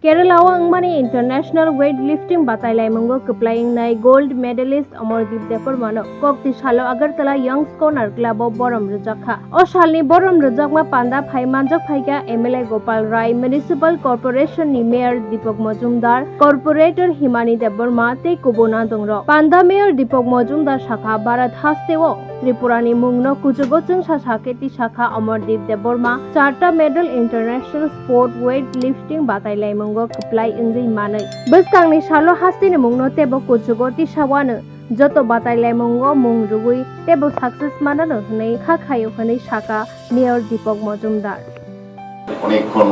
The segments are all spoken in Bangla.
Kerala angmani international weightlifting batailaimung keplaying nai gold medalist Amar Debbarma kokti salo Agartala young scholar club borom rujakha o salni borom rujakma panda phai manjak phaiga MLA Gopal Rai municipal corporation ni mayor Deepak Majumdar corporator Himani Debbarma te kubona dongro panda mayor Deepak Majumdar shakha Bharat hasteni Tripura ni mungno kujugo chungsa saketi shakha Amar Debbarma charta medal international sport weightlifting batailaimung keplai ingri manai beskang ni salo hasteni mungno tebo kujugo ti sawano joto batailaimung mung rugui tebo success manano hnei khakhayo hnei shaka mayor Deepak Majumdar অনেকক্ষণ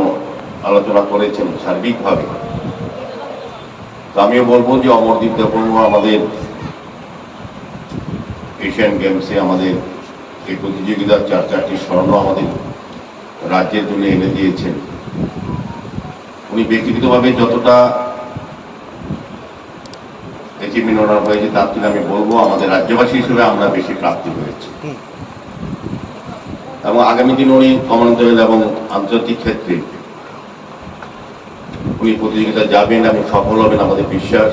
আলোচনা করেছেন সার্বিকভাবে। আমিও বলবো যে অমরদীপ দেববর্মা আমাদের এশিয়ান গেমসে আমাদের এই প্রতিযোগিতার 4টি স্বর্ণ আমাদের রাজ্যের জন্য এনে দিয়েছেন। উনি ব্যক্তিগতভাবে যতটা অ্যাচিভমেন্ট ওনার হয়েছে তার থেকে আমি বলবো আমাদের রাজ্যবাসী হিসেবে আমরা বেশি প্রাপ্তি হয়েছে এবং আগামী দিন উনি কমনওয়েলথ এবং আন্তর্জাতিক ক্ষেত্রে উনি প্রতিযোগিতায় যাবেন এবং সফল হবেন আমাদের বিশ্বাস।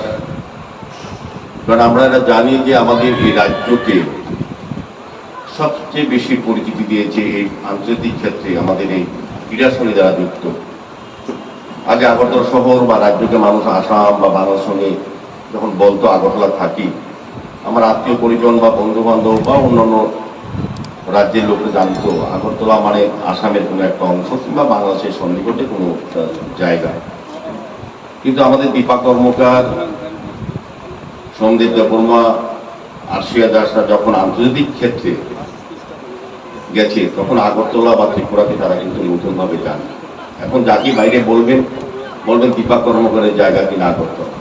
কারণ আমরা এটা জানি যে আমাদের এই রাজ্যকে সবচেয়ে বেশি পরিচিতি দিয়েছে এই আন্তর্জাতিক ক্ষেত্রে আমাদের এই ক্রীড়ার সঙ্গে যারা যুক্ত। আগে আগরতলা শহর বা রাজ্যকে মানুষ আসাম বা বাংলার সঙ্গে যখন বলতো আগরতলা থাকি, আমার আত্মীয় পরিজন বা বন্ধু বান্ধব বা অন্যান্য রাজ্যের লোকে জানতো আগরতলা মানে আসামের কোনো একটা অংশ কিংবা বাংলাদেশের সন্নিকটে কোনো জায়গা। কিন্তু আমাদের দীপা কর্মকার, সন্দীপ দেববর্মা, আর্শিয়া দাসরা যখন আন্তর্জাতিক ক্ষেত্রে গেছে তখন আগরতলা বা ত্রিপুরাকে তারা কিন্তু নতুনভাবে জানে। এখন যাকে বাইরে বলবেন দীপা কর্মকারের জায়গা কিনা আগরতলা।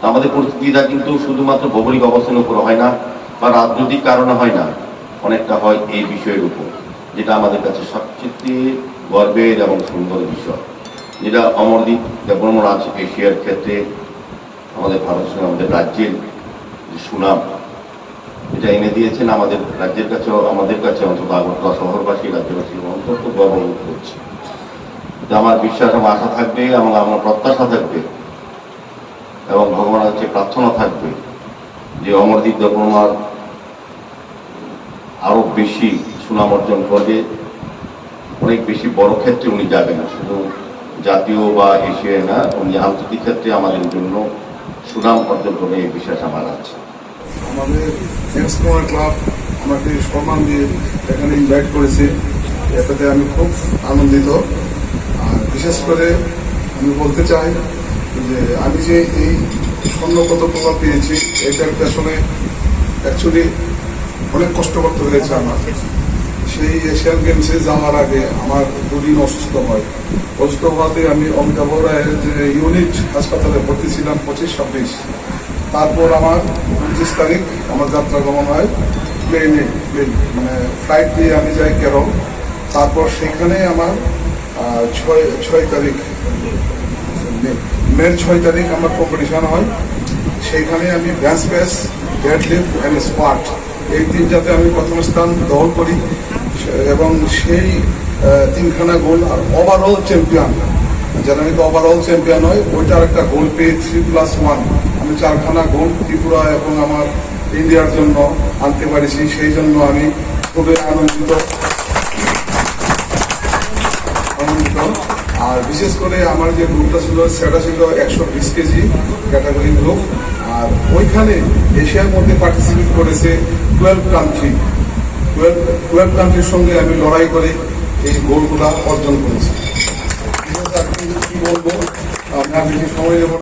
আমাদের পরিস্থিতিটা কিন্তু শুধুমাত্র ভৌগোলিক অবস্থানের উপর হয় না বা রাজনৈতিক কারণে হয় না, অনেকটা হয় এই বিষয়ের উপর, যেটা আমাদের কাছে সবচেয়ে গর্বের এবং সুন্দর বিষয়, যেটা অমরদীপ দেববর্মা আছে এশিয়ার ক্ষেত্রে আমাদের ভারত সঙ্গে আমাদের রাজ্যের যে সুনাম এটা এনে দিয়েছেন আমাদের রাজ্যের কাছেও, আমাদের কাছে অন্তত আগরতলা শহরবাসী রাজ্যবাসী অন্তত গর্ববোধ করছে। আমার বিশ্বাস এবং আশা থাকবে এবং আমার প্রত্যাশা থাকবে এবং ভগবানের কাছে প্রার্থনা থাকবে যে অমরদীপ দেববর্মার আরো বেশি সুনাম অর্জন করবে, অনেক বেশি বড় ক্ষেত্রে উনি যাবেন, শুধু জাতীয় বা এশিয়ায় না, উনি আন্তর্জাতিক ক্ষেত্রে আমাদের জন্য সুনাম অর্জন করবে এই বিশ্বাস আমার আছে। আমাদের ক্লাব আমাকে সম্মান দিয়ে এখানে ইনভাইট করেছে, এটাতে আমি খুব আনন্দিত। আর বিশেষ করে আমি বলতে চাই যে আমি যে এই স্বর্ণ পদকগুলো পেয়েছি এটার পেছনে অ্যাকচুয়ালি অনেক কষ্ট করতে হয়েছে আমার। সেই এশিয়ান গেমসে যাওয়ার আগে আমার দুদিন অসুস্থ হয়। অসুস্থ হওয়াতে আমি অমিতাভ রায়ের যে ইউনিট হাসপাতালে ভর্তি ছিলাম 25-26। তারপর আমার 29 তারিখ আমার যাত্রা গমন হয় প্লেনে, ফ্লাইট দিয়ে আমি যাই কেরল। তারপর সেখানে আমার 6 তারিখ মের 6 তারিখ আমার কম্পিটিশন হয়। সেইখানে আমি bench press, deadlift and squat এই 3টাতে আমি প্রথম স্থান দখল করি এবং সেই 3খানা গোল আর ওভারঅল চ্যাম্পিয়ন, যারা নাকি ওভারঅল চ্যাম্পিয়ন হয় ওইটার একটা গোল পেয়ে 3+1 আমি 4খানা গোল ত্রিপুরা এবং আমার ইন্ডিয়ার জন্য আনতে পারিছি। সেই জন্য আমি খুবই আনন্দিত। আর বিশেষ করে আমার যে গ্রুপটা ছিল সেটা ছিল 120 কেজি ক্যাটাগরি গ্রুপ। আর ওইখানে এশিয়ার মধ্যে পার্টিসিপেট করেছে 12 কান্ট্রির সঙ্গে আমি লড়াই করে এই গোলগুলা অর্জন করেছি। কি বলবো, আমি বেশি সময় নেব।